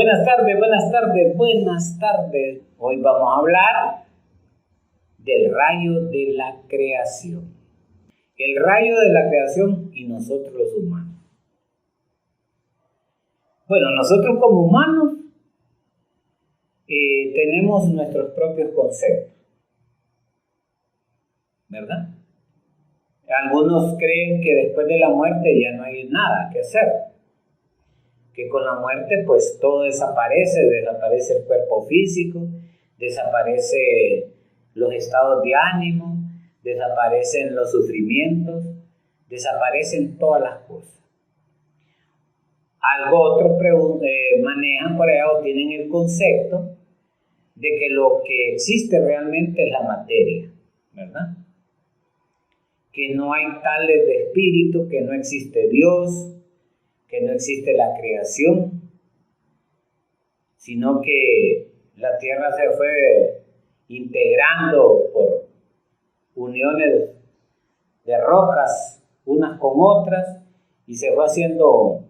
Buenas tardes, buenas tardes, buenas tardes. Hoy vamos a hablar del rayo de la creación. El rayo de la creación y nosotros los humanos. Bueno, nosotros como humanos tenemos nuestros propios conceptos, ¿verdad? Algunos creen que después de la muerte ya no hay nada que hacer, que con la muerte pues todo desaparece el cuerpo físico, desaparece los estados de ánimo, desaparecen los sufrimientos, desaparecen todas las cosas. Algo otros manejan por allá o tienen el concepto de que lo que existe realmente es la materia, ¿verdad? Que no hay tales de espíritu, que no existe Dios, que no existe la creación, sino que la tierra se fue integrando por uniones de rocas unas con otras y se fue haciendo,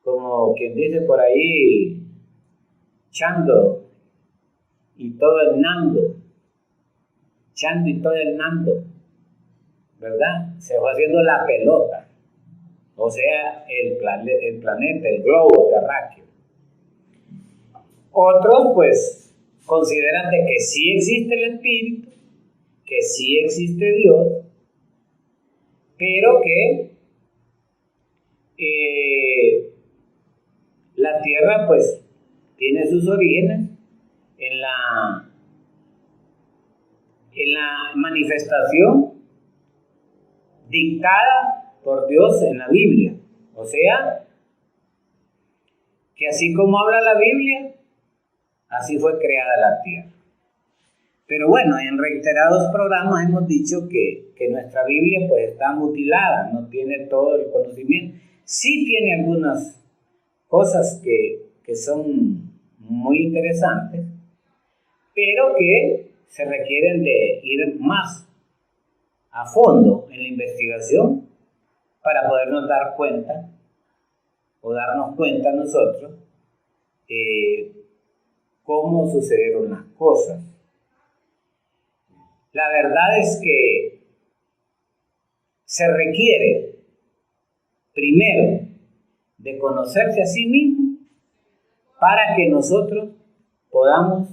como quien dice por ahí, chando y todo el nando, chando y todo el nando, ¿verdad? Se fue haciendo la pelota, o sea, el planeta, el globo terráqueo. Otros pues consideran de que sí existe el espíritu, que sí existe Dios, pero que la tierra pues tiene sus orígenes en la manifestación dictada por Dios en la Biblia. O sea, que así como habla la Biblia, así fue creada la tierra. Pero bueno, en reiterados programas hemos dicho que nuestra Biblia pues está mutilada, no tiene todo el conocimiento. Sí tiene algunas cosas que son muy interesantes, pero que se requieren de ir más a fondo en la investigación para podernos dar cuenta o darnos cuenta nosotros cómo sucedieron las cosas. La verdad es que se requiere primero de conocerse a sí mismo para que nosotros podamos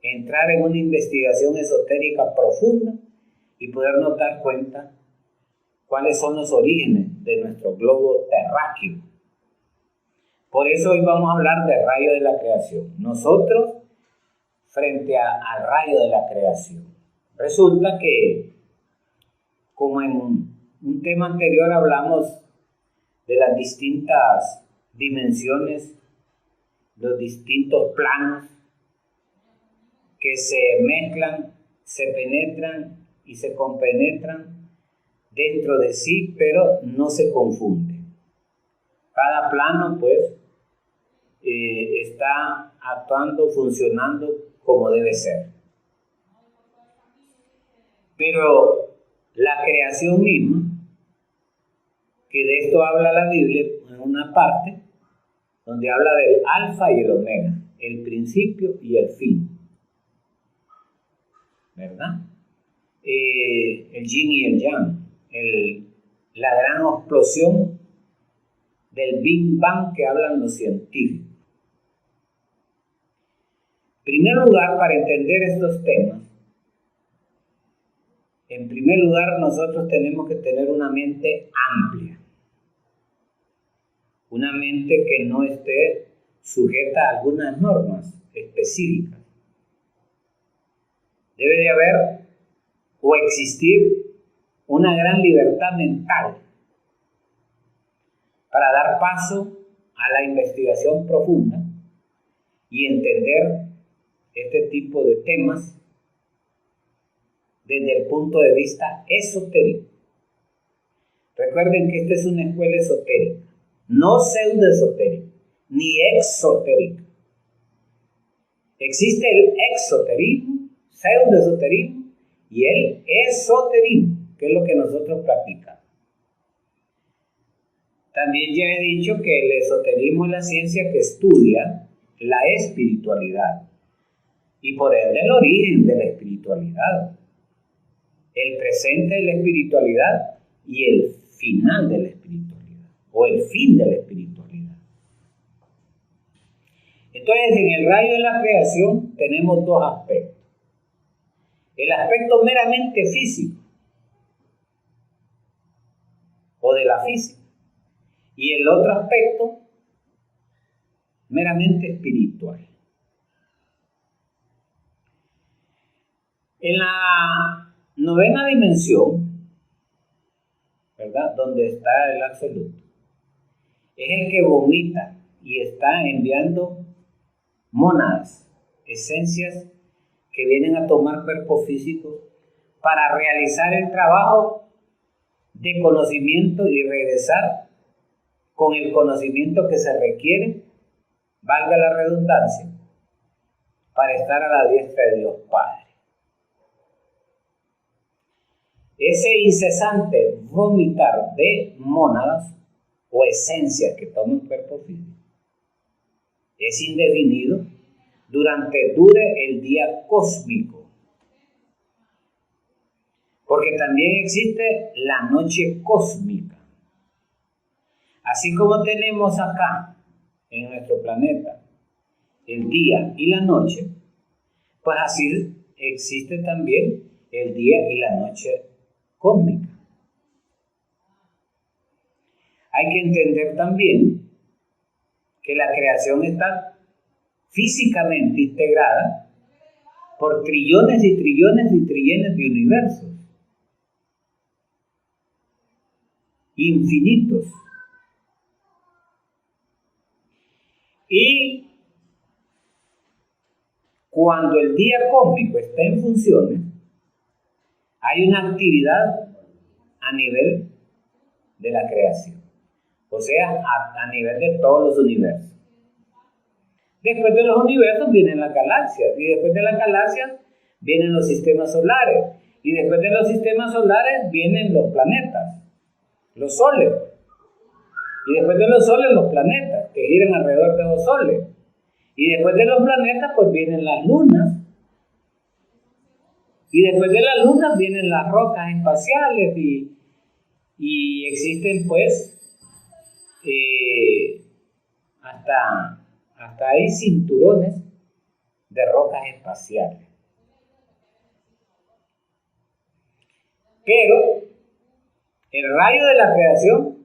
entrar en una investigación esotérica profunda y podernos dar cuenta cuáles son los orígenes de nuestro globo terráqueo. Por eso hoy vamos a hablar del rayo de la creación. Nosotros frente al rayo de la creación. Resulta que, como en un tema anterior hablamos de las distintas dimensiones, los distintos planos que se mezclan, se penetran y se compenetran dentro de sí, pero no se confunden. Cada plano, pues, está actuando, funcionando como debe ser. Pero la creación misma, que de esto habla la Biblia en una parte, donde habla del alfa y el omega, el principio y el fin, ¿verdad? El yin y el yang, la gran explosión del Big Bang que hablan los científicos. En primer lugar, para entender estos temas, en primer lugar nosotros tenemos que tener una mente amplia, una mente que no esté sujeta a algunas normas específicas. Debe de haber o existir una gran libertad mental para dar paso a la investigación profunda y entender este tipo de temas desde el punto de vista esotérico. Recuerden que esta es una escuela esotérica, no pseudoesotérica, ni exotérica. Existe el exoterismo, pseudoesoterismo y el esoterismo, que es lo que nosotros practicamos. También ya he dicho que el esoterismo es la ciencia que estudia la espiritualidad y por ende el origen de la espiritualidad, el presente de la espiritualidad y el final de la espiritualidad o el fin de la espiritualidad. Entonces, en el rayo de la creación tenemos dos aspectos. El aspecto meramente físico o de la física y el otro aspecto meramente espiritual. En la novena dimensión, ¿verdad?, donde está el absoluto, es el que vomita y está enviando mónadas, esencias que vienen a tomar cuerpo físico para realizar el trabajo de conocimiento y regresar con el conocimiento que se requiere, valga la redundancia, para estar a la diestra de Dios Padre. Ese incesante vomitar de mónadas o esencias que toman cuerpo físico es indefinido durante dure el día cósmico, porque también existe la noche cósmica. Así como tenemos acá en nuestro planeta el día y la noche, pues así existe también el día y la noche cósmica. Hay que entender también que la creación está físicamente integrada por trillones y trillones y trillones de universos infinitos. Y cuando el día cósmico está en funciones, hay una actividad a nivel de la creación, o sea, a nivel de todos los universos. Después de los universos vienen las galaxias, y después de las galaxias vienen los sistemas solares, y después de los sistemas solares vienen los planetas, los soles, y después de los soles los planetas, que giran alrededor de los soles, y después de los planetas pues vienen las lunas, y después de las lunas vienen las rocas espaciales, y existen pues hasta hay cinturones de rocas espaciales. Pero el rayo de la creación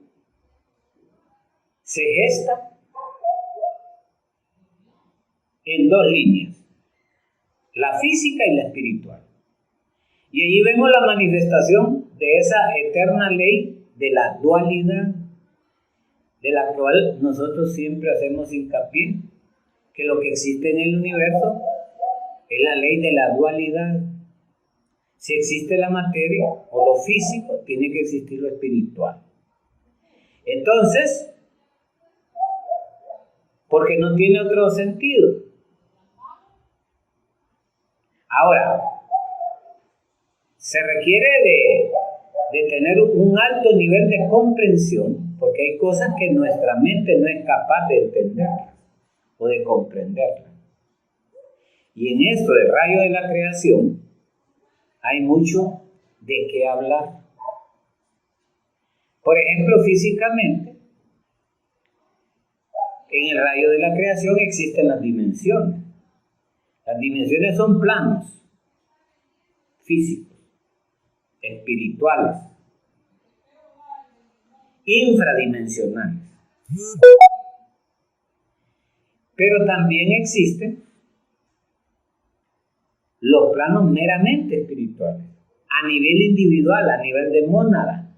se gesta en dos líneas, la física y la espiritual. Y allí vemos la manifestación de esa eterna ley de la dualidad, de la cual nosotros siempre hacemos hincapié, que lo que existe en el universo es la ley de la dualidad. Si existe la materia o lo físico, tiene que existir lo espiritual. Entonces, porque no tiene otro sentido. Ahora, se requiere de tener un alto nivel de comprensión, porque hay cosas que nuestra mente no es capaz de entenderlas o de comprenderlas. Y en esto del rayo de la creación hay mucho de qué hablar. Por ejemplo, físicamente, en el rayo de la creación existen las dimensiones. Las dimensiones son planos físicos, espirituales, infradimensionales. Pero también existen los planos meramente espirituales, a nivel individual, a nivel de mónada.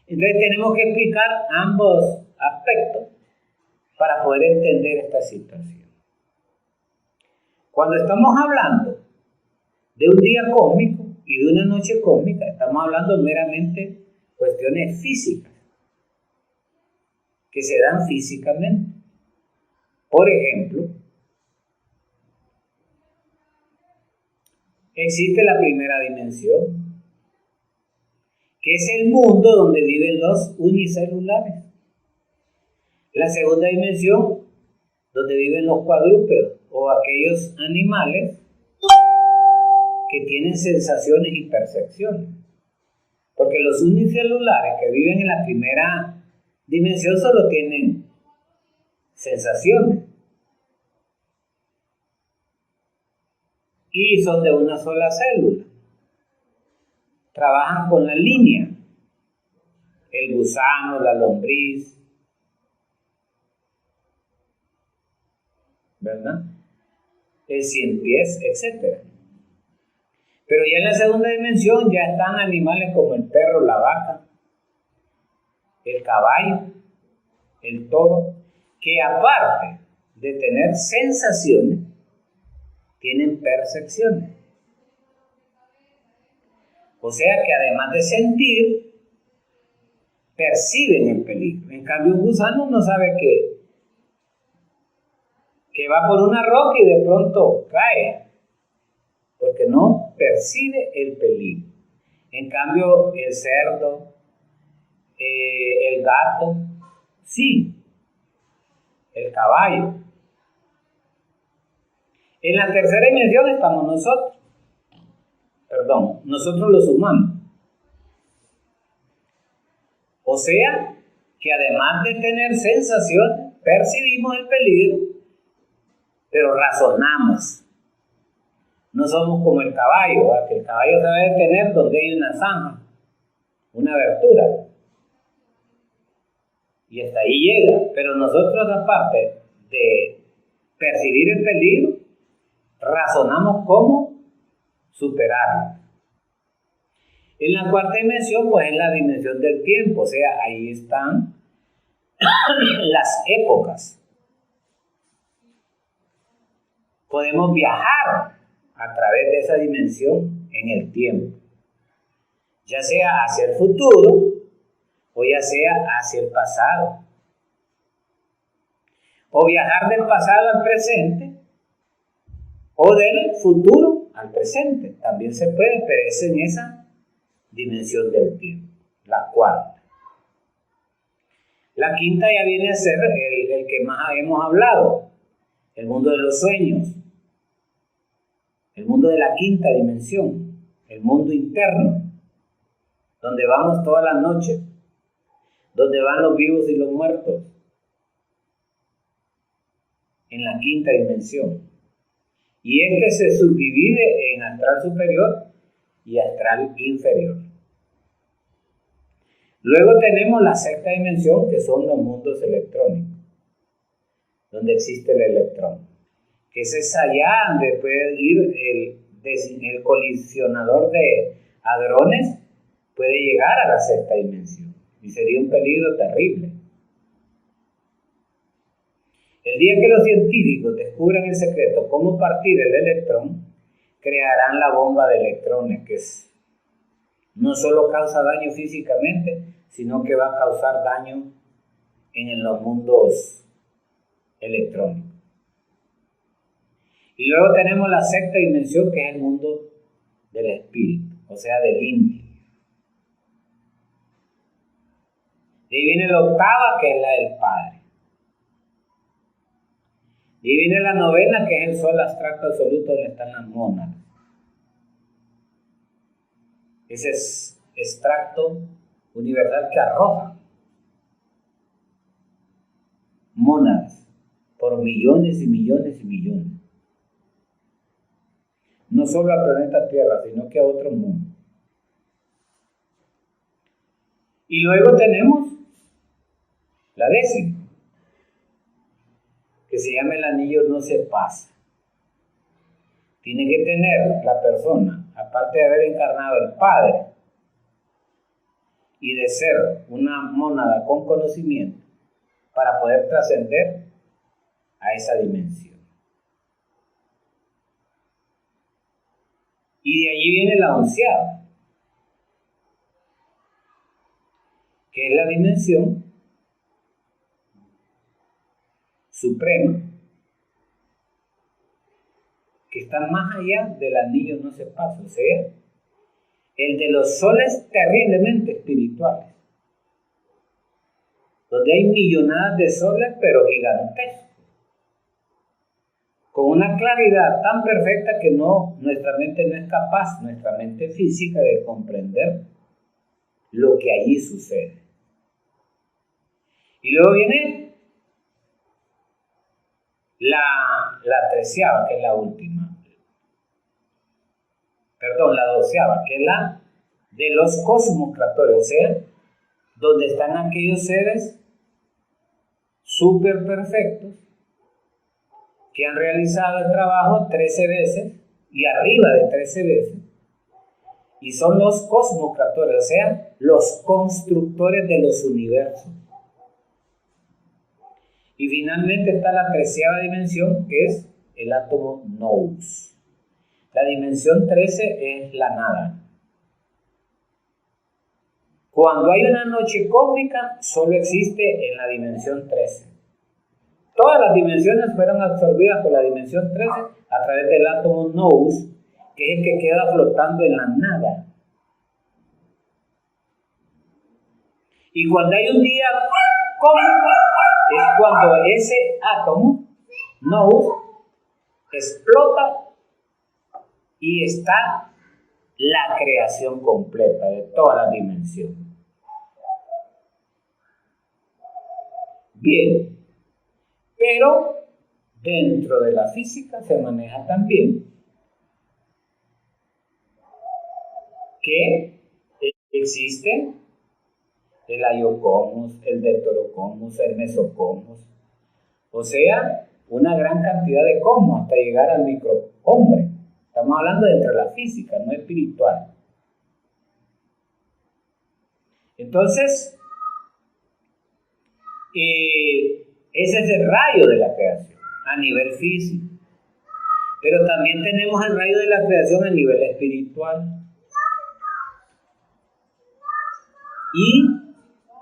Entonces tenemos que explicar ambos aspectos para poder entender esta situación. Cuando estamos hablando de un día cósmico y de una noche cósmica, estamos hablando meramente cuestiones físicas que se dan físicamente. Por ejemplo, existe la primera dimensión que es el mundo donde viven los unicelulares. La segunda dimensión, donde viven los cuadrúpedos o aquellos animales que tienen sensaciones y percepciones. Porque los unicelulares que viven en la primera dimensión solo tienen sensaciones. Y son de una sola célula. Trabajan con la línea. El gusano, la lombriz, ¿verdad? El ciempiés, etc. Pero ya en la segunda dimensión ya están animales como el perro, la vaca, el caballo, el toro, que aparte de tener sensaciones, tienen percepciones. O sea que además de sentir, perciben el peligro. En cambio, un gusano no sabe que va por una roca y de pronto cae, porque no percibe el peligro. En cambio, el cerdo, el gato, sí, el caballo. En la tercera dimensión estamos nosotros los humanos. O sea, que además de tener sensación, percibimos el peligro, pero razonamos. No somos como el caballo, ¿verdad? Que el caballo se va a detener donde hay una zanja, una abertura. Y hasta ahí llega. Pero nosotros, aparte de percibir el peligro, razonamos cómo superarlo. En la cuarta dimensión, pues es la dimensión del tiempo, o sea, ahí están las épocas. Podemos viajar a través de esa dimensión en el tiempo, ya sea hacia el futuro o ya sea hacia el pasado. O viajar del pasado al presente o del futuro al presente. También se puede, pero es en esa dimensión del tiempo, la cuarta. La quinta ya viene a ser el que más hemos hablado, el mundo de los sueños, el mundo de la quinta dimensión, el mundo interno, donde vamos todas las noches, donde van los vivos y los muertos, en la quinta dimensión. Y este se subdivide en astral superior y astral inferior. Luego tenemos la sexta dimensión, que son los mundos electrónicos, donde existe el electrón, que es allá donde puede ir el colisionador de hadrones, puede llegar a la sexta dimensión, y sería un peligro terrible. El día que los científicos descubran el secreto cómo partir el electrón, crearán la bomba de electrones, que no solo causa daño físicamente, sino que va a causar daño en los mundos electrónicos. Y luego tenemos la sexta dimensión, que es el mundo del espíritu, o sea, del indio. De ahí viene la octava, que es la del Padre. Y viene la novena, que es el sol abstracto absoluto, donde están las mónadas. Ese es extracto universal que arroja mónadas por millones y millones y millones. No solo al planeta Tierra, sino que a otro mundo. Y luego tenemos la décima, que se llama el anillo no se pasa. Tiene que tener la persona, aparte de haber encarnado el Padre y de ser una mónada con conocimiento, para poder trascender a esa dimensión. Y de allí viene la onceava, que es la dimensión suprema, que está más allá del anillo no se pasa, o sea, el de los soles terriblemente espirituales, donde hay millonadas de soles, pero gigantescos, con una claridad tan perfecta que nuestra mente no es capaz, nuestra mente física, de comprender lo que allí sucede. Y luego viene la 13ª, que es la última. Perdón, la 12ª, que es la de los cosmocratores, o sea, donde están aquellos seres súper perfectos que han realizado el trabajo 13 veces y arriba de 13 veces, y son los cosmocratores, o sea, los constructores de los universos. Y finalmente está la 13ª dimensión, que es el átomo nous. La dimensión 13 es la nada. Cuando hay una noche cósmica, solo existe en la dimensión 13. Todas las dimensiones fueron absorbidas por la dimensión 13 a través del átomo nous, que es el que queda flotando en la nada. Y cuando hay un día cósmico, es cuando ese átomo nous explota y está la creación completa de todas las dimensiones. Bien, pero dentro de la física se maneja también que existe el aiocosmos, el deuterocosmos, el mesocosmos, o sea, una gran cantidad de cosmos hasta llegar al microhombre. Estamos hablando dentro de la física, no espiritual. Entonces, ese es el rayo de la creación a nivel físico. Pero también tenemos el rayo de la creación a nivel espiritual. Y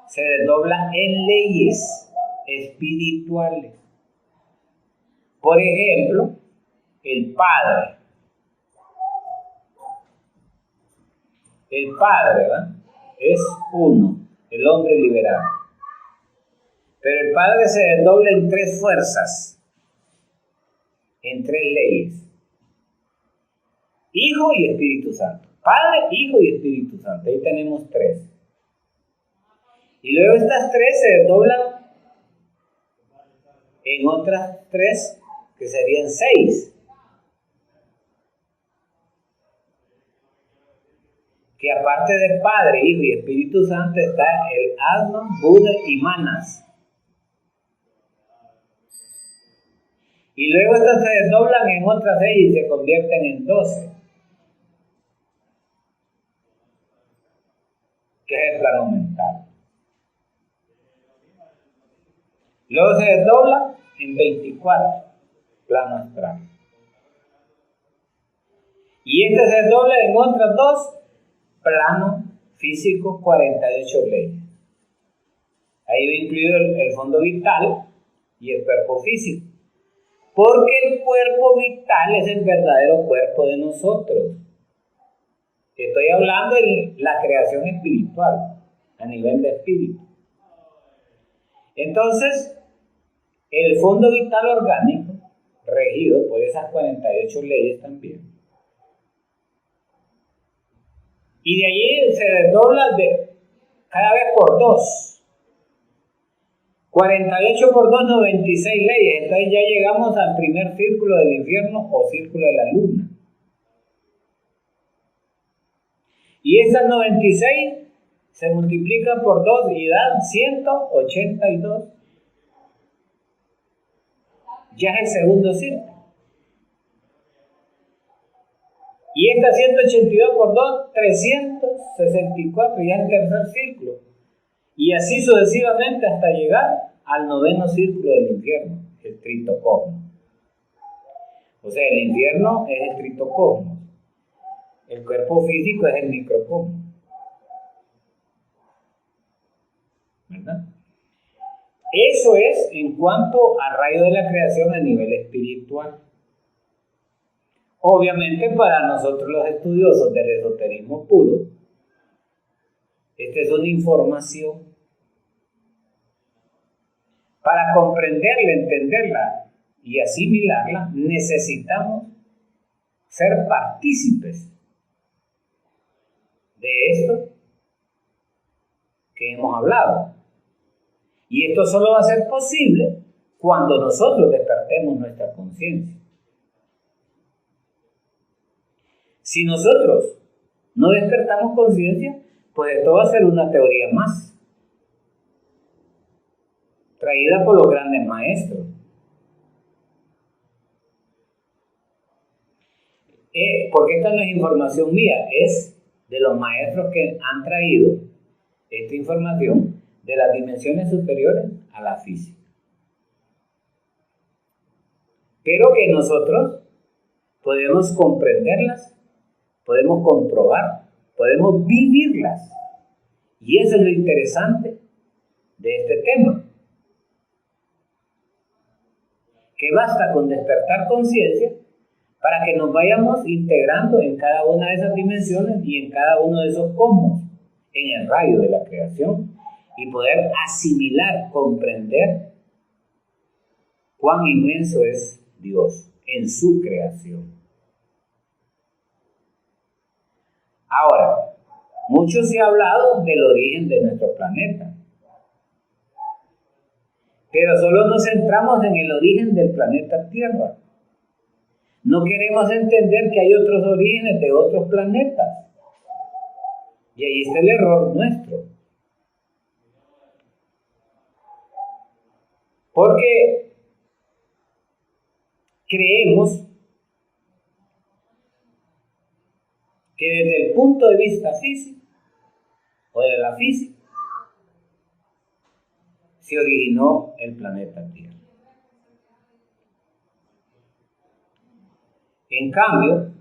se desdobla en leyes espirituales. Por ejemplo, el Padre. El Padre, ¿verdad?, es uno, el hombre liberado. Pero el Padre se desdobla en 3 fuerzas, en 3 leyes. Hijo y Espíritu Santo. Padre, Hijo y Espíritu Santo. Ahí tenemos 3. Y luego estas 3 se desdoblan en otras 3, que serían 6. Que aparte de Padre, Hijo y Espíritu Santo está el Atman, Buda y Manas. Y luego estas se desdoblan en otras 6 y se convierten en 12. Que es el plano mental. Luego se desdobla en 24, plano astral. Y este se desdobla en otras 2, plano físico, 48 leyes. Ahí va incluido el fondo vital y el cuerpo físico. Porque el cuerpo vital es el verdadero cuerpo de nosotros. Estoy hablando de la creación espiritual, a nivel de espíritu. Entonces, el fondo vital orgánico, regido por esas 48 leyes también, y de allí se desdobla cada vez por 2. 48 por 2, 96 leyes. Entonces ya llegamos al primer círculo del infierno o círculo de la luna. Y esas 96 se multiplican por 2 y dan 182. Ya es el segundo círculo. Y esta 182 por 2, 364, ya es el tercer círculo. Y así sucesivamente hasta llegar al 9º círculo del infierno, el tritocosmos. O sea, el infierno es el tritocosmos. El cuerpo físico es el microcosmos. ¿Verdad? Eso es en cuanto al rayo de la creación a nivel espiritual. Obviamente para nosotros los estudiosos del esoterismo puro, esta es una información. Para comprenderla, entenderla y asimilarla, necesitamos ser partícipes de esto que hemos hablado. Y esto solo va a ser posible cuando nosotros despertemos nuestra conciencia. Si nosotros no despertamos conciencia, pues esto va a ser una teoría más, traída por los grandes maestros. Porque esta no es información mía, es de los maestros que han traído esta información de las dimensiones superiores a la física. Pero que nosotros podemos comprenderlas, podemos comprobar, podemos vivirlas. Y eso es lo interesante de este tema. Que basta con despertar conciencia para que nos vayamos integrando en cada una de esas dimensiones y en cada uno de esos cosmos, en el rayo de la creación, y poder asimilar, comprender cuán inmenso es Dios en su creación. Ahora, mucho se ha hablado del origen de nuestro planeta, pero solo nos centramos en el origen del planeta Tierra. No queremos entender que hay otros orígenes de otros planetas. Y ahí está el error nuestro. Porque creemos que desde el punto de vista físico, o de la física, se originó el planeta Tierra. En cambio,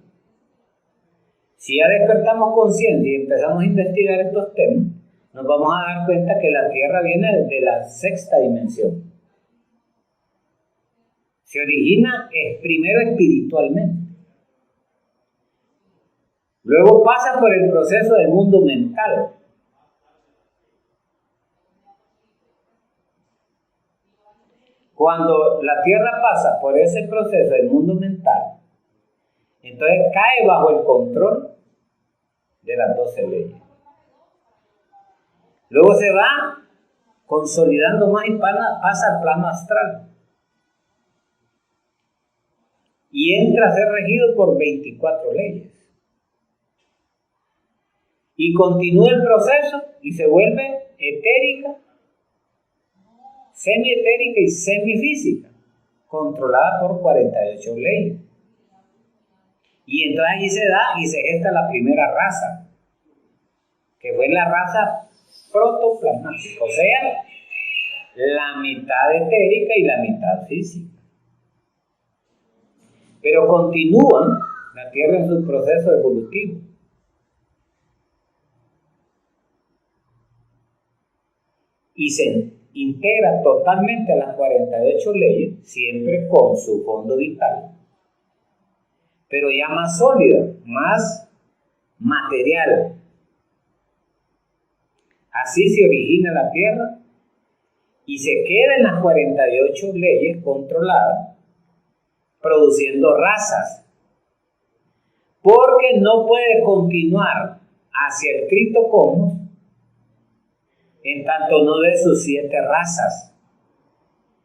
si ya despertamos conciencia y empezamos a investigar estos temas, nos vamos a dar cuenta que la Tierra viene de la sexta dimensión. Se origina primero espiritualmente. Luego pasa por el proceso del mundo mental. Cuando la Tierra pasa por ese proceso del mundo mental, entonces cae bajo el control de las 12 leyes. Luego se va consolidando más y pasa al plano astral. Y entra a ser regido por 24 leyes. Y continúa el proceso y se vuelve etérica, semietérica y semifísica, controlada por 48 leyes. Y entonces allí se da y se gesta la primera raza, que fue la raza protoplasmática, o sea, la mitad etérica y la mitad física. Pero continúa la Tierra en su proceso evolutivo. Y se integra totalmente a las 48 leyes, siempre con su fondo vital, pero ya más sólida, más material. Así se origina la Tierra y se queda en las 48 leyes controladas, produciendo razas, porque no puede continuar hacia el criptocosmos en tanto no de sus 7 razas.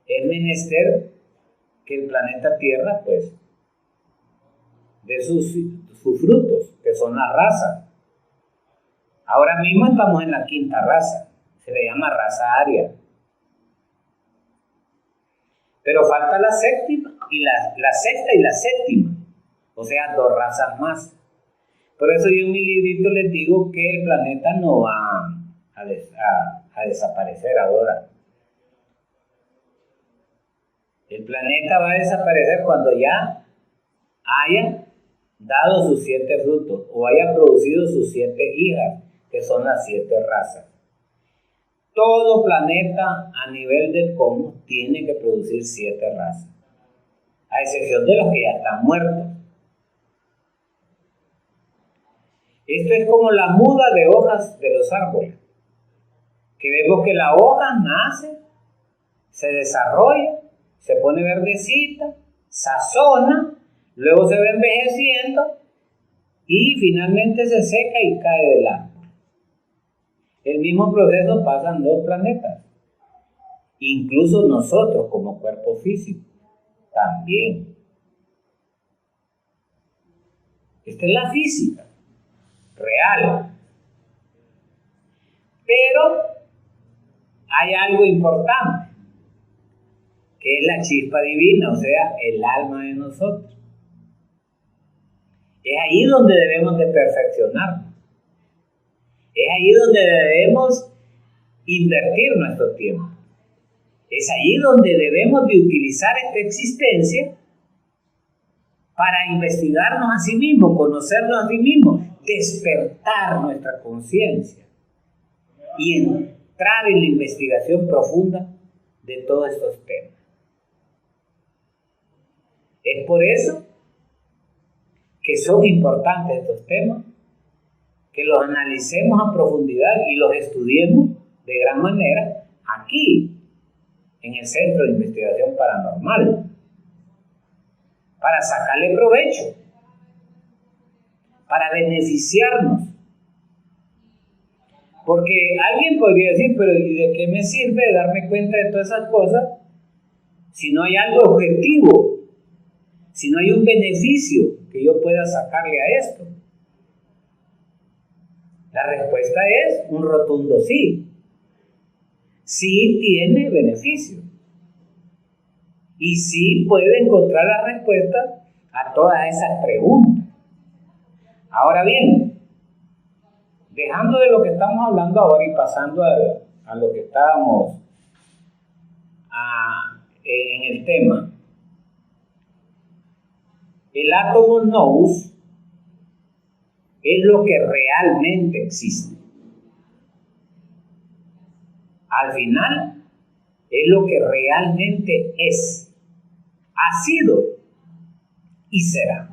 Es menester que el planeta Tierra, pues, de sus frutos, que son las razas. Ahora mismo estamos en la 5ª raza, se le llama raza aria. Pero falta la séptima, y la sexta y la séptima, o sea, 2 razas más. Por eso yo en mi librito les digo que el planeta no va a desaparecer ahora. El planeta va a desaparecer cuando ya haya dado sus 7 frutos o haya producido sus 7 hijas, que son las 7 razas. Todo planeta a nivel del cosmos tiene que producir 7 razas, a excepción de los que ya están muertos. Esto es como la muda de hojas de los árboles, que vemos que la hoja nace, se desarrolla, se pone verdecita, sazona, luego se va envejeciendo y finalmente se seca y cae del árbol. El mismo proceso pasa en los planetas. Incluso nosotros como cuerpo físico también. Esta es la física real. Pero hay algo importante, que es la chispa divina, o sea, el alma de nosotros. Es ahí donde debemos de perfeccionarnos. Es ahí donde debemos invertir nuestro tiempo. Es ahí donde debemos de utilizar esta existencia para investigarnos a sí mismos, conocernos a sí mismos, despertar nuestra conciencia y entrar en la investigación profunda de todos estos temas. Es por eso que son importantes estos temas, que los analicemos a profundidad y los estudiemos de gran manera aquí, en el Centro de Investigación Paranormal, para sacarle provecho, para beneficiarnos. Porque alguien podría decir, pero ¿y de qué me sirve darme cuenta de todas esas cosas si no hay algo objetivo, si no hay un beneficio que yo pueda sacarle a esto? La respuesta es un rotundo sí. Sí tiene beneficio. Y sí puede encontrar la respuesta a todas esas preguntas. Ahora bien, dejando de lo que estamos hablando ahora y pasando a lo que estábamos en el tema, el átomo nous es lo que realmente existe. Al final, es lo que realmente es, ha sido y será.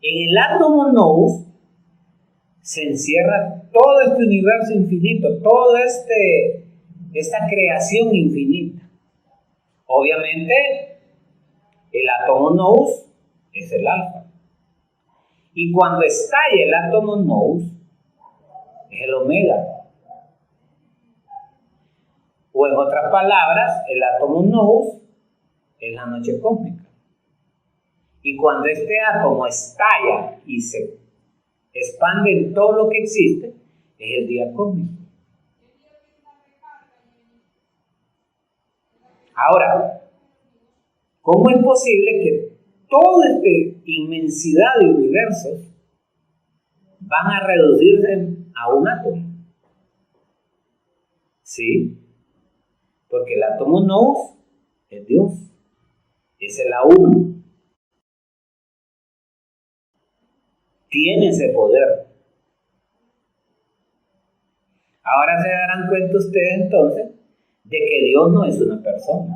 En el átomo nous se encierra todo este universo infinito, toda esta creación infinita. Obviamente, el átomo nous es el alfa. Y cuando estalla el átomo nous, es el omega. O en otras palabras, el átomo nous es la noche cósmica. Y cuando este átomo estalla y se expande en todo lo que existe, es el día cósmico. Ahora, ¿cómo es posible que toda esta inmensidad de universos van a reducirse a un átomo? Sí, porque el átomo nous es Dios, es el A1. Tiene ese poder. Ahora se darán cuenta ustedes entonces de que Dios no es una persona.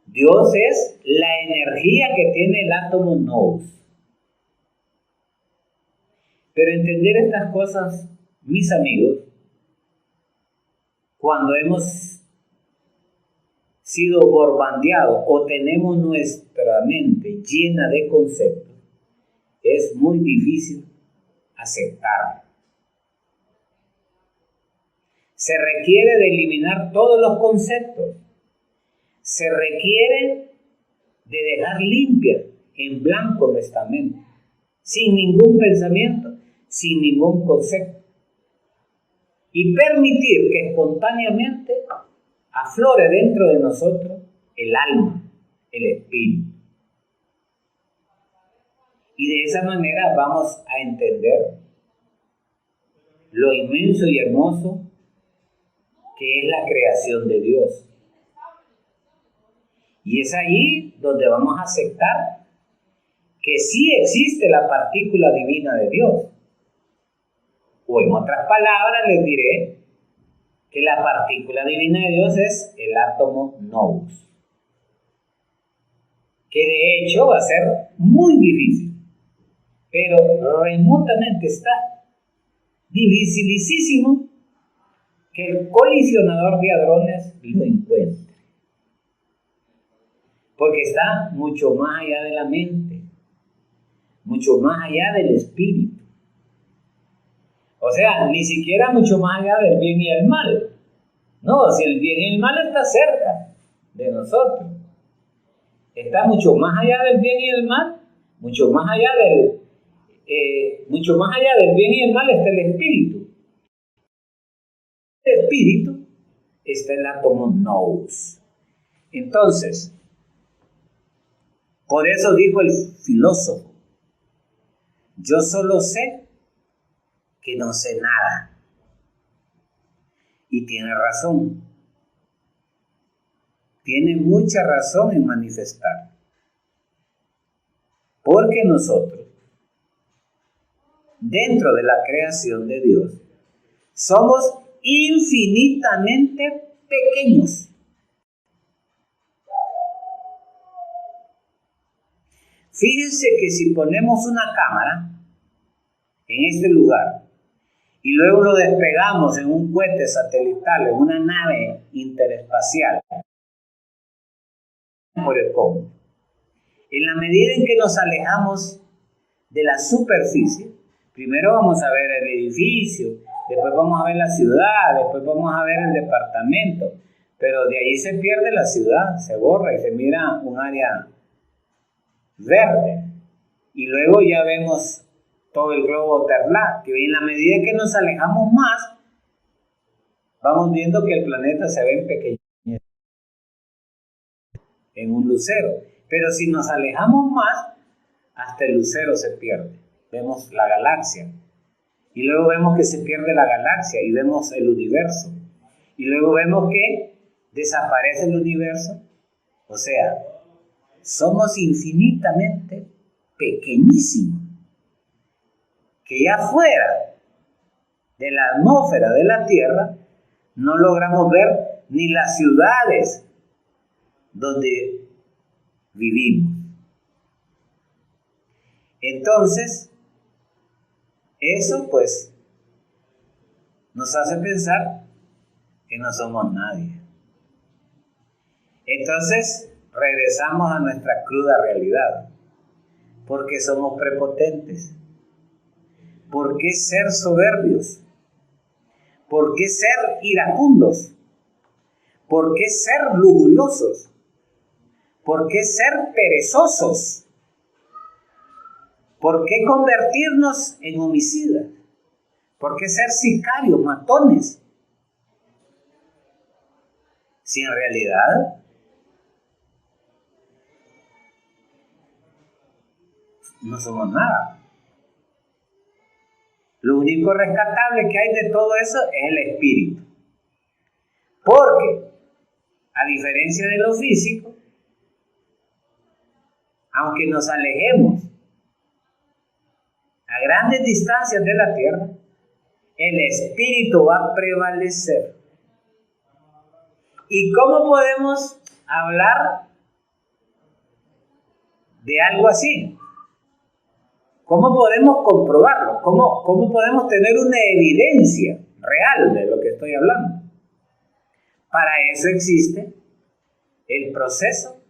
Dios es la energía que tiene el átomo nous. Pero entender estas cosas, mis amigos, cuando hemos sido bombardeados o tenemos nuestra mente llena de conceptos, es muy difícil aceptarlo. Se requiere de eliminar todos los conceptos. Se requiere de dejar limpia, en blanco nuestra mente, sin ningún pensamiento, sin ningún concepto. Y permitir que espontáneamente aflore dentro de nosotros el alma, el espíritu. Y de esa manera vamos a entender lo inmenso y hermoso que es la creación de Dios. Y es ahí donde vamos a aceptar que sí existe la partícula divina de Dios. O en otras palabras les diré que la partícula divina de Dios es el átomo nous. Que de hecho va a ser muy difícil pero remotamente está dificilísimo que el colisionador de hadrones lo encuentre, porque está mucho más allá de la mente, mucho más allá del espíritu. O sea, ni siquiera mucho más allá del bien y el mal. No, si el bien y el mal está cerca de nosotros. Está mucho más allá del bien y el mal, mucho más allá del bien y el mal está el espíritu. El espíritu está el átomo nous. Entonces, por eso dijo el filósofo, yo solo sé que no sé nada. Y tiene razón. Tiene mucha razón en manifestar. Porque nosotros, dentro de la creación de Dios, somos infinitamente pequeños. Fíjense que si ponemos una cámara en este lugar y luego lo despegamos en un cohete satelital, en una nave interespacial, por el cómo. En la medida en que nos alejamos de la superficie, primero vamos a ver el edificio, después vamos a ver la ciudad, después vamos a ver el departamento, pero de ahí se pierde la ciudad, se borra y se mira un área verde. Y luego ya vemos todo el globo terráqueo, que en la medida que nos alejamos más, vamos viendo que el planeta se ve en pequeño, en un lucero. Pero si nos alejamos más, hasta el lucero se pierde. Vemos la galaxia. Y luego vemos que se pierde la galaxia y vemos el universo. Y luego vemos que desaparece el universo. O sea, somos infinitamente pequeñísimos. Que ya fuera de la atmósfera de la Tierra, no logramos ver ni las ciudades donde vivimos. Entonces, eso pues nos hace pensar que no somos nadie. Entonces, regresamos a nuestra cruda realidad. ¿Por qué somos prepotentes? ¿Por qué ser soberbios? ¿Por qué ser iracundos? ¿Por qué ser lujuriosos? ¿Por qué ser perezosos? ¿Por qué convertirnos en homicidas? ¿Por qué ser sicarios, matones? Si en realidad no somos nada. Lo único rescatable que hay de todo eso es el espíritu. Porque, a diferencia de lo físico, aunque nos alejemos a grandes distancias de la tierra, el espíritu va a prevalecer. ¿Y cómo podemos hablar de algo así? ¿Cómo podemos comprobarlo? ¿Cómo podemos tener una evidencia real de lo que estoy hablando? Para eso existe el proceso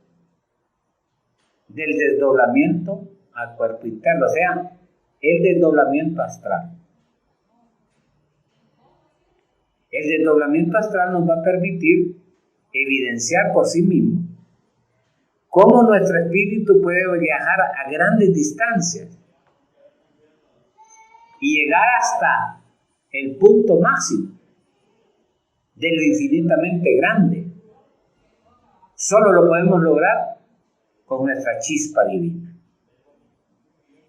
del desdoblamiento al cuerpo interno, o sea, el desdoblamiento astral. El desdoblamiento astral nos va a permitir evidenciar por sí mismo cómo nuestro espíritu puede viajar a grandes distancias y llegar hasta el punto máximo de lo infinitamente grande. Solo lo podemos lograr con nuestra chispa divina.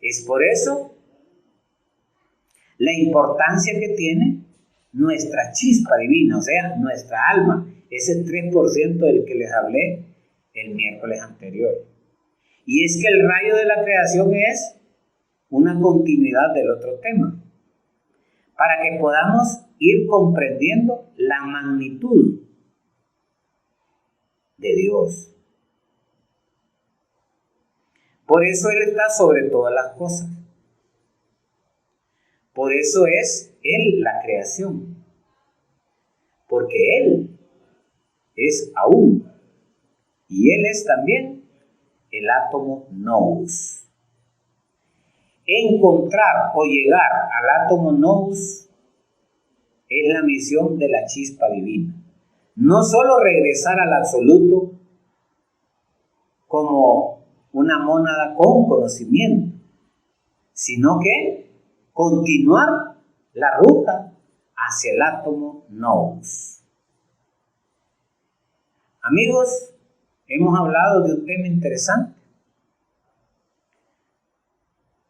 Es por eso la importancia que tiene nuestra chispa divina, o sea, nuestra alma, ese 3% del que les hablé el miércoles anterior. Y es que el rayo de la creación es una continuidad del otro tema, para que podamos ir comprendiendo la magnitud de Dios. Por eso Él está sobre todas las cosas. Por eso es Él la creación. Porque Él es aún. Y Él es también el átomo nous. Encontrar o llegar al átomo nous es la misión de la chispa divina. No solo regresar al absoluto como una mónada con conocimiento, sino que continuar la ruta hacia el átomo nous. Amigos, hemos hablado de un tema interesante.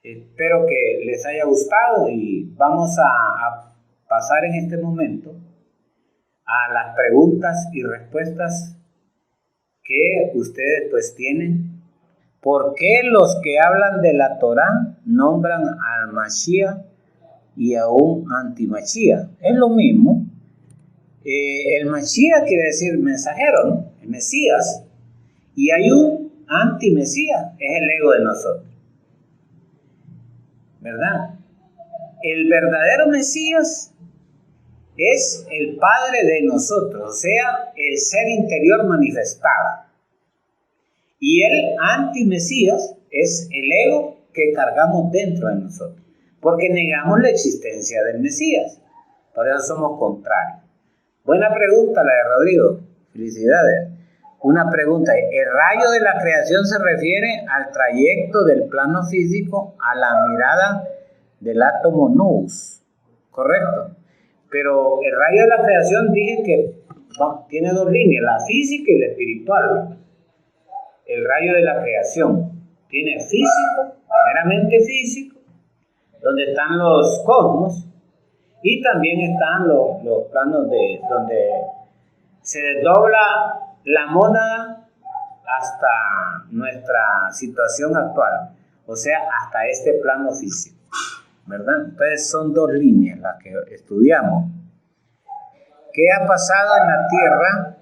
Espero que les haya gustado y vamos a pasar en este momento a las preguntas y respuestas que ustedes pues tienen. ¿Por qué los que hablan de la Torá nombran al Mashiach y a un anti-Mashiach? Es lo mismo. El Mashiach quiere decir mensajero, ¿no? El Mesías. Y hay un anti-Mesías, es el ego de nosotros. ¿Verdad? El verdadero Mesías es el Padre de nosotros, o sea, el ser interior manifestado. Y el anti-Mesías es el ego que cargamos dentro de nosotros, porque negamos la existencia del Mesías. Por eso somos contrarios. Buena pregunta la de Rodrigo. Felicidades. Una pregunta. ¿El rayo de la creación se refiere al trayecto del plano físico a la mirada del átomo nous? Correcto. Pero el rayo de la creación dije que tiene dos líneas, la física y la espiritual. El rayo de la creación tiene físico, meramente físico, donde están los cosmos, y también están los planos de donde se desdobla la mónada hasta nuestra situación actual, o sea, hasta este plano físico, ¿verdad? Entonces son dos líneas las que estudiamos. ¿Qué ha pasado en la Tierra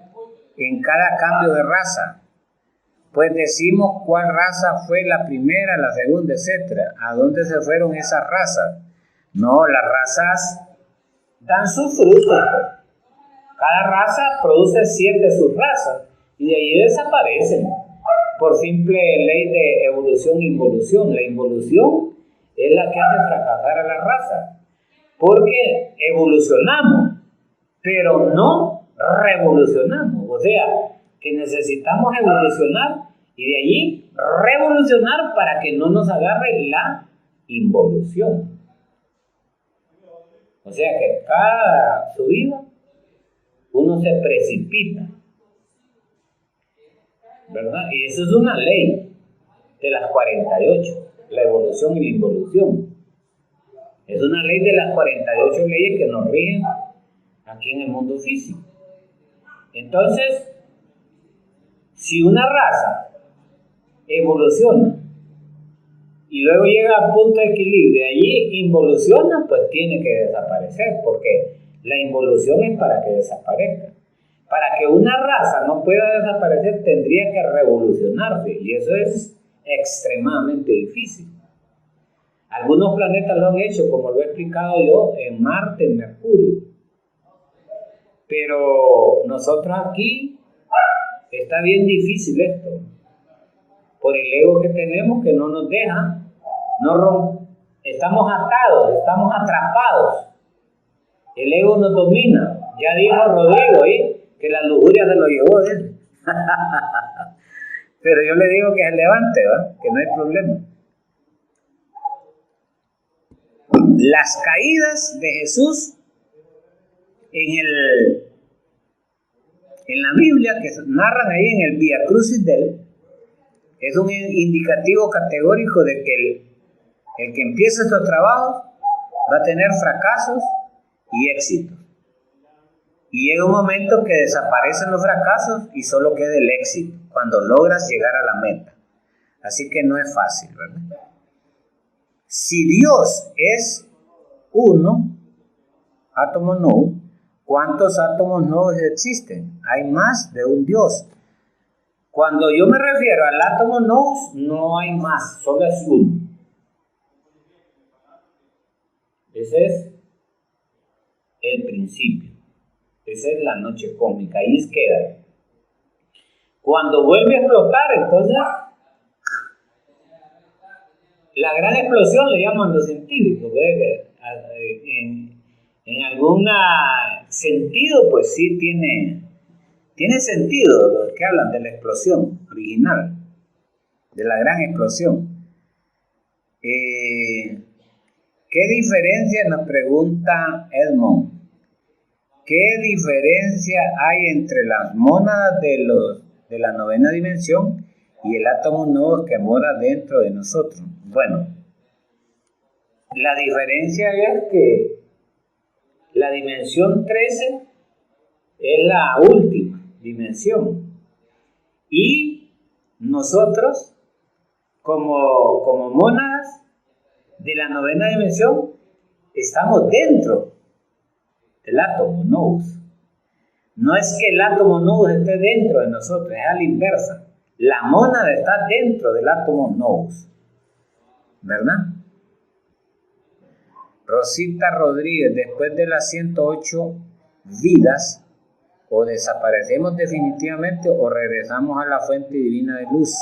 en cada cambio de raza? Pues decimos cuál raza fue la primera, la segunda, etcétera. ¿A dónde se fueron esas razas? No, las razas dan sus frutos. Cada raza produce 7 subrazas y de ahí desaparecen por simple ley de evolución e involución. La involución es la que hace fracasar a la raza, porque evolucionamos, pero no revolucionamos. O sea, que necesitamos evolucionar y de allí revolucionar para que no nos agarre la involución. O sea que cada subida uno se precipita, ¿verdad? Y eso es una ley de las 48, la evolución y la involución. Es una ley de las 48 leyes que nos rigen aquí en el mundo físico. Entonces, si una raza evoluciona y luego llega al punto de equilibrio y allí involuciona, pues tiene que desaparecer, porque la involución es para que desaparezca. Para que una raza no pueda desaparecer, tendría que revolucionarse, y eso es extremadamente difícil. Algunos planetas lo han hecho, como lo he explicado yo, en Marte, en Mercurio. Pero nosotros aquí está bien difícil esto, por el ego que tenemos que no nos deja, estamos atados, estamos atrapados. El ego nos domina. Ya dijo Rodrigo ahí que la lujuria se lo llevó de él. Pero yo le digo que se levante, ¿verdad? Que no hay problema. Las caídas de Jesús en la Biblia, que narran ahí en el Vía Crucis de él, es un indicativo categórico de que el que empieza estos trabajos va a tener fracasos y éxitos. Y llega un momento que desaparecen los fracasos y solo queda el éxito, cuando logras llegar a la meta. Así que no es fácil, ¿verdad? Si Dios es uno, átomo nous, ¿cuántos átomos nous existen? Hay más de un Dios. Cuando yo me refiero al átomo nous, no hay más, solo es uno. Ese es el principio. Esa es la noche cósmica. Ahí queda. Cuando vuelve a explotar, entonces, la gran explosión le llaman los científicos. En algún sentido, pues sí tiene sentido los que hablan de la explosión original, de la gran explosión. ¿Qué diferencia, nos pregunta Edmond? ¿Qué diferencia hay entre las mónadas de la novena dimensión y el átomo nuevo que mora dentro de nosotros? Bueno, la diferencia es que la dimensión 13 es la última dimensión y nosotros como mónadas de la novena dimensión estamos dentro del átomo nous. No es que el átomo nous esté dentro de nosotros, es a la inversa. La mónada está dentro del átomo nous, ¿verdad? Rosita Rodríguez, después de las 108 vidas, o desaparecemos definitivamente o regresamos a la fuente divina de luz.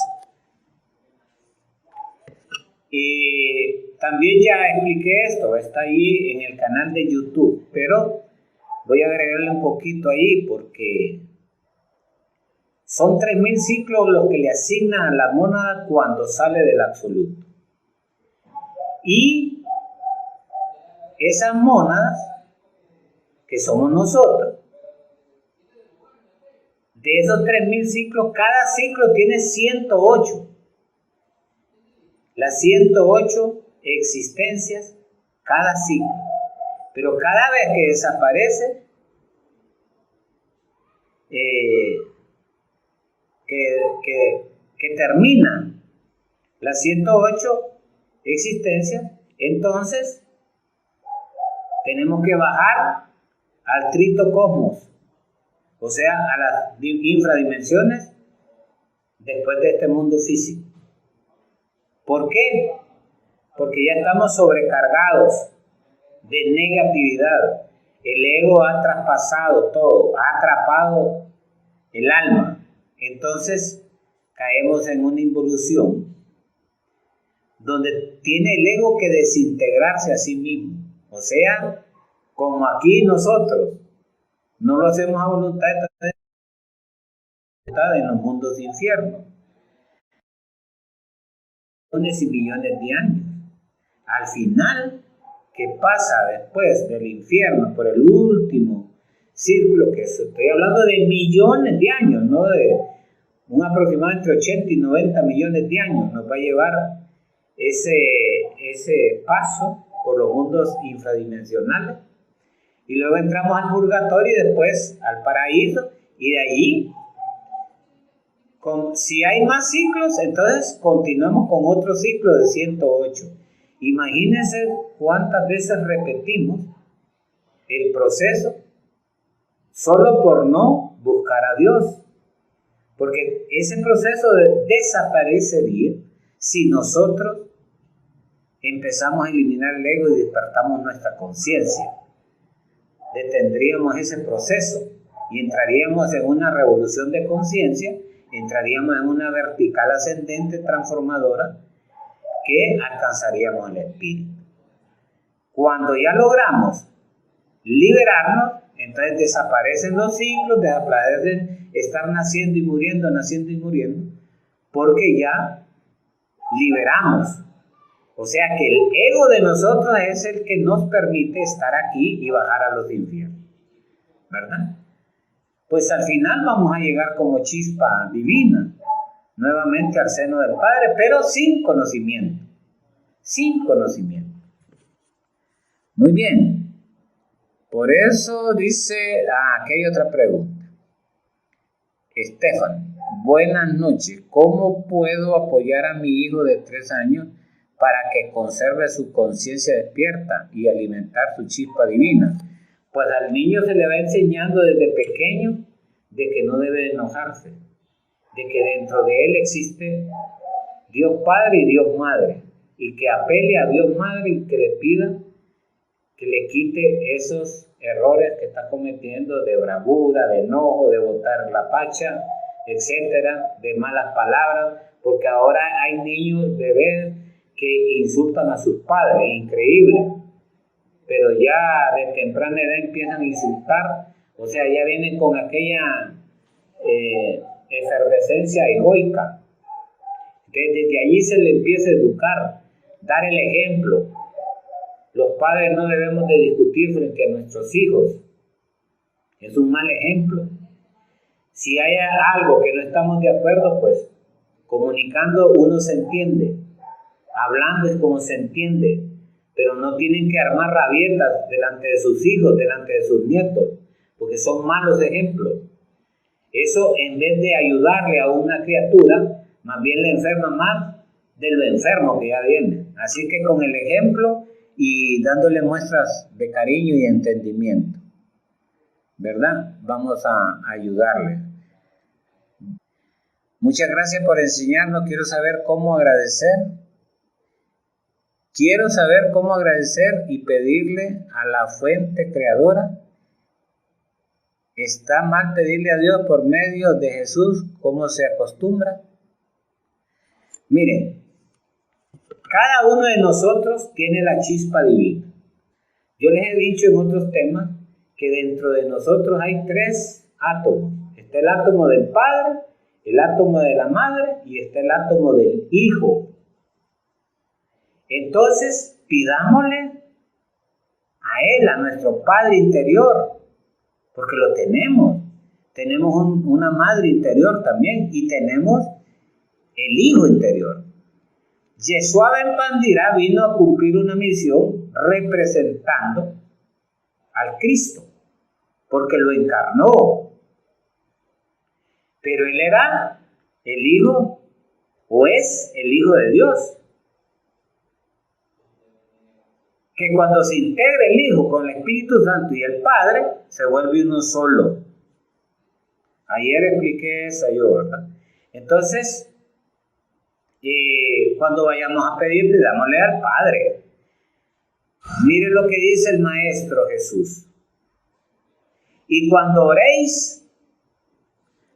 Y también ya expliqué esto, está ahí en el canal de YouTube, pero voy a agregarle un poquito ahí porque son 3000 ciclos los que le asignan a la mónada cuando sale del absoluto. Y esas mónadas, que somos nosotros, de esos 3000 ciclos, cada ciclo tiene 108. Las 108 existencias cada ciclo. Pero cada vez que desaparece, que termina las 108 existencias, entonces tenemos que bajar al tritocosmos, o sea, a las infradimensiones después de este mundo físico. ¿Por qué? Porque ya estamos sobrecargados de negatividad. El ego ha traspasado todo, ha atrapado el alma. Entonces caemos en una involución donde tiene el ego que desintegrarse a sí mismo. O sea, como aquí nosotros no lo hacemos a voluntad, está en los mundos de infierno. Millones y millones de años. Al final, ¿qué pasa después del infierno por el último círculo? Que estoy hablando de millones de años, no de un aproximado entre 80 y 90 millones de años. Nos va a llevar ese paso por los mundos infradimensionales. Y luego entramos al purgatorio y después al paraíso. Y de allí, si hay más ciclos, entonces continuamos con otro ciclo de 108. Imagínense cuántas veces repetimos el proceso solo por no buscar a Dios. Porque ese proceso desaparecería si nosotros empezamos a eliminar el ego y despertamos nuestra conciencia. Detendríamos ese proceso y entraríamos en una revolución de conciencia, entraríamos en una vertical ascendente transformadora que alcanzaríamos el espíritu. Cuando ya logramos liberarnos, entonces desaparecen los ciclos, desaparecen estar naciendo y muriendo, porque ya liberamos. O sea que el ego de nosotros es el que nos permite estar aquí y bajar a los infiernos, ¿verdad? Pues al final vamos a llegar como chispa divina, nuevamente al seno del Padre, pero sin conocimiento. Sin conocimiento. Muy bien. Por eso dice, aquí hay otra pregunta. Estefan, buenas noches. ¿Cómo puedo apoyar a mi hijo de 3 años para que conserve su conciencia despierta y alimentar su chispa divina? Pues al niño se le va enseñando desde pequeño de que no debe enojarse, de que dentro de él existe Dios Padre y Dios Madre, y que apele a Dios Madre y que le pida que le quite esos errores que está cometiendo de bravura, de enojo, de botar la pacha, etcétera, de malas palabras, porque ahora hay niños, bebés, que insultan a sus padres, increíble, pero ya de temprana edad empiezan a insultar, o sea, ya vienen con aquella efervescencia egoica. Entonces, desde allí se le empieza a educar, dar el ejemplo. Los padres no debemos de discutir frente a nuestros hijos. Es un mal ejemplo. Si hay algo que no estamos de acuerdo, pues comunicando uno se entiende. Hablando es como se entiende. Pero no tienen que armar rabietas delante de sus hijos, delante de sus nietos, porque son malos ejemplos. Eso, en vez de ayudarle a una criatura, más bien le enferma más de lo enfermo que ya viene. Así que con el ejemplo y dándole muestras de cariño y entendimiento, ¿verdad? Vamos a ayudarle. Muchas gracias por enseñarnos. Quiero saber cómo agradecer. Quiero saber cómo agradecer y pedirle a la fuente creadora. ¿Está mal pedirle a Dios por medio de Jesús como se acostumbra? Miren, cada uno de nosotros tiene la chispa divina. Yo les he dicho en otros temas que dentro de nosotros hay 3 átomos. Está el átomo del Padre, el átomo de la Madre y está el átomo del Hijo. Entonces, pidámosle a Él, a nuestro Padre interior, porque lo tenemos. Tenemos una Madre interior también y tenemos el Hijo interior. Yeshua ben Pandira vino a cumplir una misión representando al Cristo, porque lo encarnó. Pero Él era el Hijo, o es el Hijo de Dios. Que cuando se integra el Hijo con el Espíritu Santo y el Padre, se vuelve uno solo. Ayer expliqué eso yo, ¿verdad? Entonces, cuando vayamos a pedir, pidámosle al Padre. Mire lo que dice el Maestro Jesús. Y cuando oréis,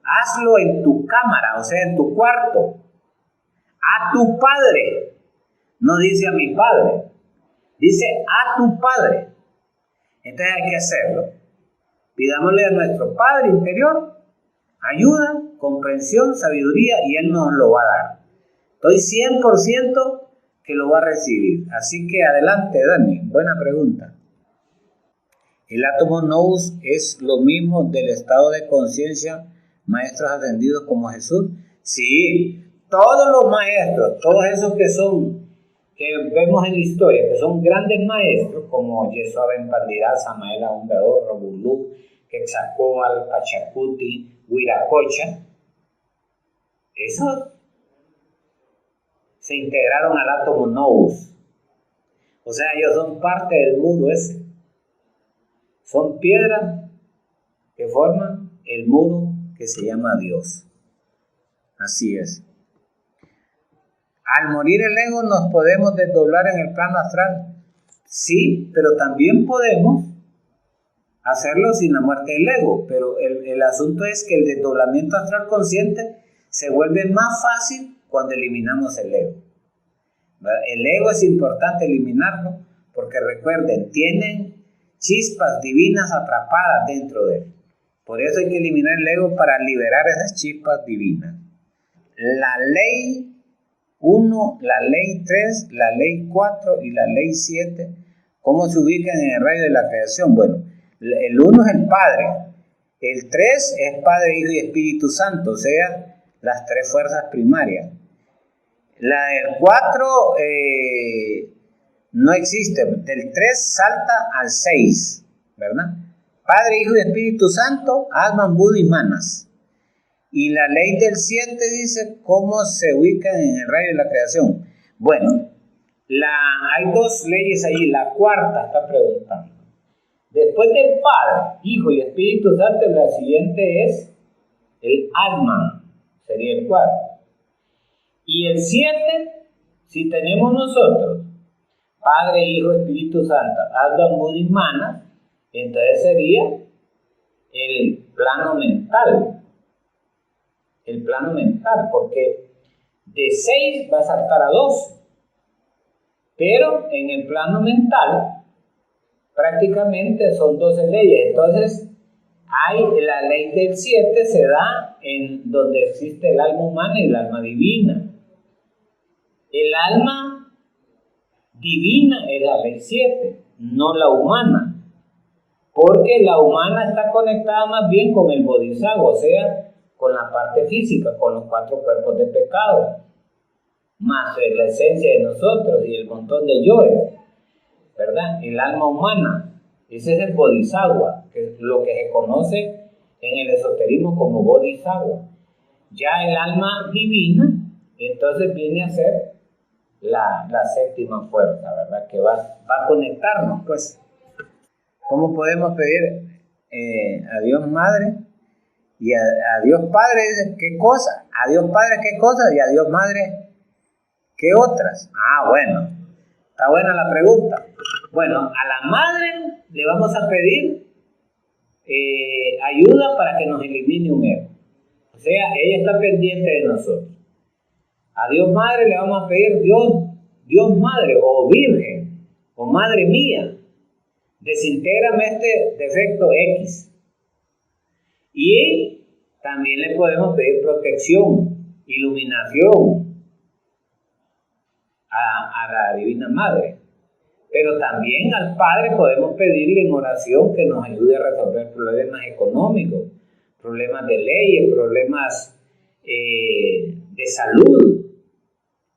hazlo en tu cámara, o sea, en tu cuarto, a tu Padre. No dice a mi Padre. Dice a tu Padre. Entonces hay que hacerlo. Pidámosle a nuestro Padre interior ayuda, comprensión, sabiduría y Él nos lo va a dar. Estoy 100% que lo va a recibir. Así que adelante, Dani. Buena pregunta. ¿El átomo nous es lo mismo del estado de conciencia, maestros ascendidos como Jesús? Sí, todos los maestros, todos esos que vemos en la historia, que son grandes maestros, como Yeshua ben Pandira, Samael Ahumbador, Robulú, Quetzalcóatl, Pachacuti, Huiracocha, esos se integraron al átomo nous. O sea, ellos son parte del muro ese. Son piedras que forman el muro que se llama Dios. Así es. Al morir el ego nos podemos desdoblar en el plano astral. Sí, pero también podemos hacerlo sin la muerte del ego. Pero el asunto es que el desdoblamiento astral consciente se vuelve más fácil cuando eliminamos el ego. El ego es importante eliminarlo porque recuerden, tienen chispas divinas atrapadas dentro de él. Por eso hay que eliminar el ego para liberar esas chispas divinas. La ley 1, la ley 3, la ley 4 y la ley 7, ¿cómo se ubican en el rayo de la creación? Bueno, el 1 es el Padre, el 3 es Padre, Hijo y Espíritu Santo, o sea, las 3 fuerzas primarias. La del 4 no existe, del 3 salta al 6, ¿verdad? Padre, Hijo y Espíritu Santo, Atman, Buda y Manas. Y la ley del 7 dice cómo se ubican en el rayo de la creación. Bueno, hay 2 leyes ahí, la cuarta está preguntando. Después del Padre, Hijo y Espíritu Santo, la siguiente es el Atman, sería el 4. Y el 7, si tenemos nosotros Padre, Hijo, Espíritu Santo, Advan Buddhi Manas, entonces sería el plano mental. El plano mental, porque de 6 va a saltar a 2. Pero en el plano mental, prácticamente son 12 leyes. Entonces, hay la ley del 7 se da en donde existe el alma humana y el alma divina. El alma divina es la ley 7, no la humana. Porque la humana está conectada más bien con el bodhisattva, o sea, con la parte física, con los 4 cuerpos de pecado, más la esencia de nosotros y el montón de yoes, ¿verdad? El alma humana, ese es el bodhisattva, que es lo que se conoce en el esoterismo como bodhisattva. Ya el alma divina, entonces viene a ser la 7ª fuerza, ¿verdad? Que va a conectarnos, pues. ¿Cómo podemos pedir a Dios Madre y a Dios Padre? ¿Qué cosa? A Dios Padre, ¿qué cosa? Y a Dios Madre, ¿qué otras? Bueno, está buena la pregunta. Bueno, a la Madre le vamos a pedir ayuda para que nos elimine un ego. O sea, ella está pendiente de nosotros. A Dios Madre le vamos a pedir, Dios Madre, o Virgen, o Madre mía, desintégrame este defecto X. Y también le podemos pedir protección, iluminación a la Divina Madre. Pero también al Padre podemos pedirle en oración que nos ayude a resolver problemas económicos, problemas de leyes, problemas de salud.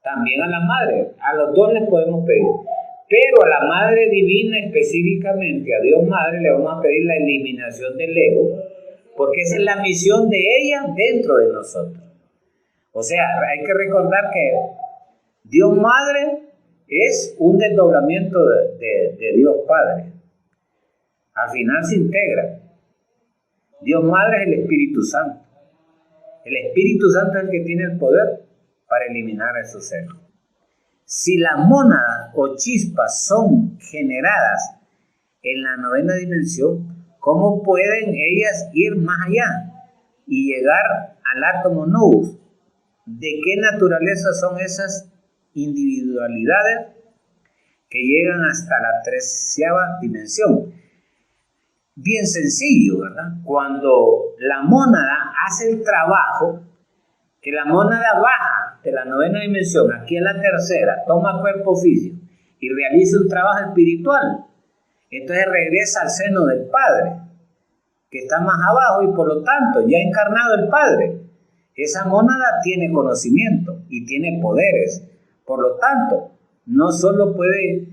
También a la Madre, a los dos les podemos pedir. Pero a la Madre Divina específicamente, a Dios Madre, le vamos a pedir la eliminación del ego, porque esa es la misión de ella dentro de nosotros. O sea, hay que recordar que Dios Madre es un desdoblamiento de Dios Padre. Al final se integra. Dios Madre es el Espíritu Santo. El Espíritu Santo es el que tiene el poder para eliminar esos egos. Si las mónadas o chispas son generadas en la 9ª dimensión, ¿cómo pueden ellas ir más allá y llegar al átomo nous? ¿De qué naturaleza son esas individualidades que llegan hasta la 13ª dimensión? Bien sencillo, ¿verdad? Cuando la mónada hace el trabajo, que la mónada baja de la 9ª dimensión, aquí en la 3ª, toma cuerpo físico y realiza un trabajo espiritual, entonces regresa al seno del Padre, que está más abajo, y por lo tanto ya encarnado el Padre. Esa mónada tiene conocimiento y tiene poderes, por lo tanto, no solo puede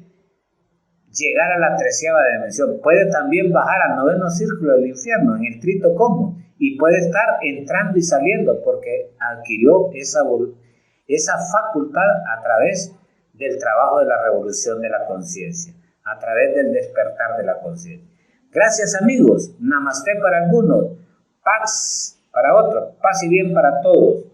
llegar a la 13ª dimensión, puede también bajar al 9º círculo del infierno, en el trito común, y puede estar entrando y saliendo porque adquirió esa facultad a través del trabajo de la revolución de la conciencia, a través del despertar de la conciencia. Gracias, amigos. Namaste para algunos, paz para otros, paz y bien para todos.